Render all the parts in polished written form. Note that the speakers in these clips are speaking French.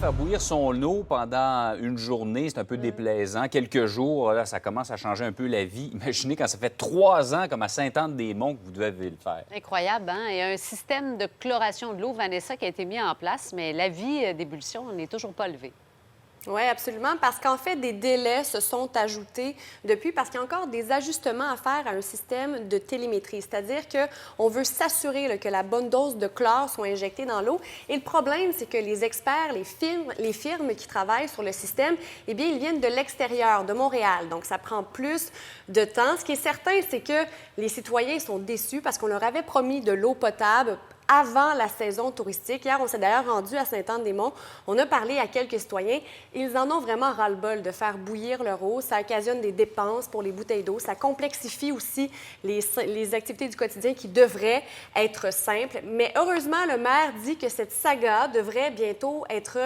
faire bouillir son eau pendant une journée, c'est un peu déplaisant. Quelques jours, là, ça commence à changer un peu la vie. Imaginez quand ça fait 3 ans, comme à Sainte-Anne-des-Monts, que vous devez le faire. Incroyable, hein? Il y a un système de chloration de l'eau, Vanessa, qui a été mis en place, mais la vie d'ébullition n'est toujours pas levée. Oui, absolument, parce qu'en fait, des délais se sont ajoutés depuis, parce qu'il y a encore des ajustements à faire à un système de télémétrie. C'est-à-dire qu'on veut s'assurer là, que la bonne dose de chlore soit injectée dans l'eau. Et le problème, c'est que les experts, les firmes qui travaillent sur le système, eh bien, ils viennent de l'extérieur, de Montréal. Donc, ça prend plus de temps. Ce qui est certain, c'est que les citoyens sont déçus parce qu'on leur avait promis de l'eau potable avant la saison touristique. Hier, on s'est d'ailleurs rendu à Sainte-Anne-des-Monts. On a parlé à quelques citoyens. Ils en ont vraiment ras-le-bol de faire bouillir leur eau. Ça occasionne des dépenses pour les bouteilles d'eau. Ça complexifie aussi les activités du quotidien qui devraient être simples. Mais heureusement, le maire dit que cette saga devrait bientôt être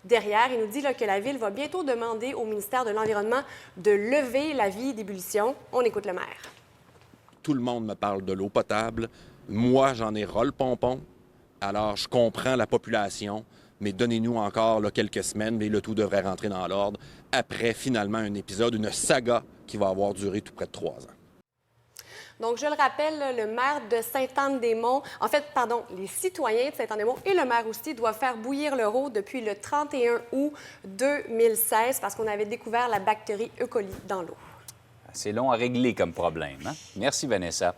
derrière. Il nous dit là, que la Ville va bientôt demander au ministère de l'Environnement de lever l'avis d'ébullition. On écoute le maire. Tout le monde me parle de l'eau potable. Moi, j'en ai ras le pompon. Alors, je comprends la population, mais donnez-nous encore là, quelques semaines, et le tout devrait rentrer dans l'ordre. Après, finalement, un épisode, une saga qui va avoir duré tout près de 3 ans. Donc, je le rappelle, là, le maire de Sainte-Anne-des-Monts, les citoyens de Sainte-Anne-des-Monts et le maire aussi doivent faire bouillir leur eau depuis le 31 août 2016 parce qu'on avait découvert la bactérie E. coli dans l'eau. C'est long à régler comme problème, hein? Merci, Vanessa.